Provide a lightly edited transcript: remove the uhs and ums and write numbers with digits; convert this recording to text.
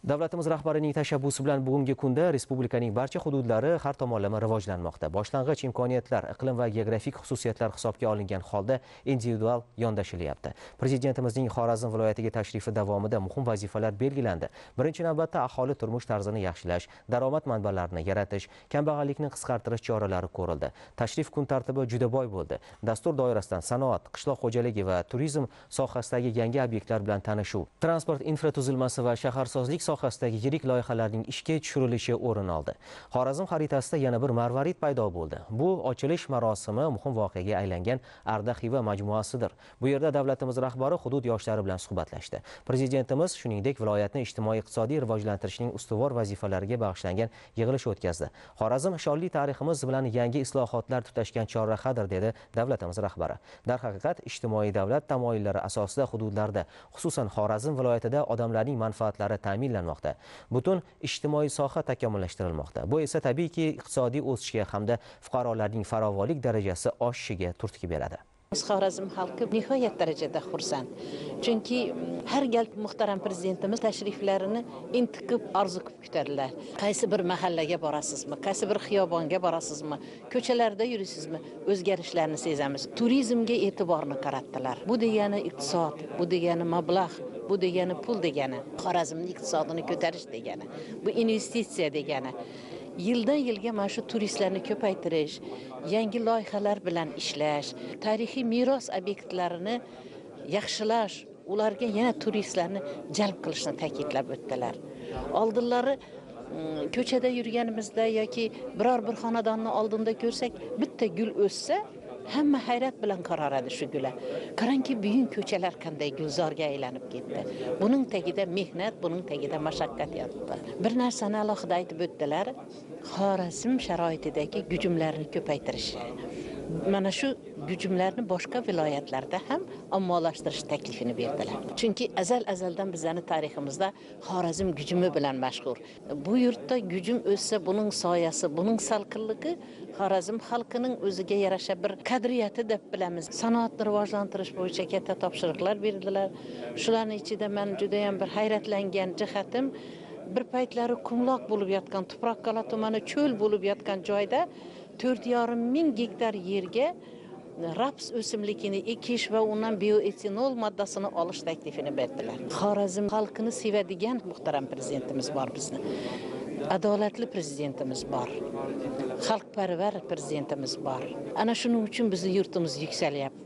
Davlatimiz rahbarining tashabbusi bilan bugungi kunda respublikaning barcha hududlari har tomonlama rivojlanmoqda. Boshlang'ich imkoniyatlar, iqlim va geografik xususiyatlar hisobga olingan holda individual yondashilyapti. Prezidentimizning Xorazm viloyatiga tashrifi davomida muhim vazifalar belgilandi. Birinchi navbatda aholi turmush tarzini yaxshilash, daromad manbalarini yaratish, kambag'allikni qisqartirish choralari ko'rildi. Tashrif kun tartibi juda boy bo'ldi. Dastur doirasidan sanoat, qishloq xo'jaligi va turizm sohasidagi yangi obyektlar bilan tanishuv, transport infratuzilmasi va shaharsozlik sohasidagi yirik loyihalarning ishga tushirilishi o'rin oldi. Xorazm xaritasida yana bir marvarid paydo bo'ldi. Bu ochilish marosimi muhim voqeaga aylangan Arda Xiva majmuasidir. Bu yerda davlatimiz rahbari hudud yoshlari bilan suhbatlashdi. Prezidentimiz shuningdek viloyatni ijtimoiy-iqtisodiy rivojlantirishning ustuvor vazifalariga bag'ishlangan yig'ilish o'tkazdi. Xorazm shonli tariximiz bilan yangi islohotlar tutashgan chorrahadir, dedi davlatimiz rahbari. Darhaqiqat ijtimoiy davlat tamoyillari asosida hududlarda, xususan Xorazm viloyatida odamlarning manfaatlari ta'minlanmoqda. Butun ijtimoiy soha takomillashtirilmoqda. Bu esa tabiiyki iqtisodiy o'sishga hamda fuqarolarning farovonlik darajasi oshishiga turtki beradi. Xorazm xalqi nihoyat darajada xursand. Chunki har gal muhtaram prezidentimiz tashriflarini intiqib orzu qilib kutadilar. Qaysi bir mahallaga borasizmi, qaysi bir xiyobonga borasizmi, ko'chalarda yurasizmi, o'zgarishlarni sezamiz. Turizmga e'tiborni qaratdilar. Bu degani iqtisod, bu degani mablag', bu degani pul degani, Xorazmning iqtisodini ko'tarish degani, bu investitsiya degani. Yildan yilga mana shu turistlarni ko'paytirish, yangi loyihalar bilan ishlash, tarixiy meros obyektlarini yaxshilash, ularga yana turistlarni jalb qilishni ta'kidlab o'tdilar. Oldinlari ko'chada yurganimizda yoki biror bir xonadonni oldinda ko'rsak, bitta gul o'ssa, hamma hayrat bilan qararadi shu gulga. Qarangki, bugun ko'chalar qanday gulzorga aylanib ketdi. Buning tagida mehnat, buning tagida mashaqqat yotibdi. Bir narsani alohida aytib o'tdilar. Xorazm sharoitidagi hujumlarni ko'paytirish. Mana shu hujumlarni boshqa viloyatlarda ham ommalashtirish taklifini berdilar. Chunki azaldan bizning tariximizda Xorazm hujumi bilan mashhur. Bu yurtda hujum o'ssa, buning soyasi, buning salqinligi Xorazm xalqining o'ziga yarasha bir qadriyati deb bilamiz. Sanoatni rivojlantirish bo'yicha katta topshiriqlar berdilar. Shularning ichida men juda ham bir hayratlangan jihatim, bir paytlari qumloq bo'lib yotgan, Tuproqqal'a tumani cho'l bo'lib yotgan joyda 4,5 ming gektar yerga raps o'simlikini ekish va undan bioetanol moddasini olish taklifini berdilar. Xorazm xalqini sevadigan muhtaram prezidentimiz bor bizni. Adolatli prezidentimiz bor. Xalqparvar prezidentimiz bor. Ana shuning uchun bizning yurtimiz yuksaliryapti.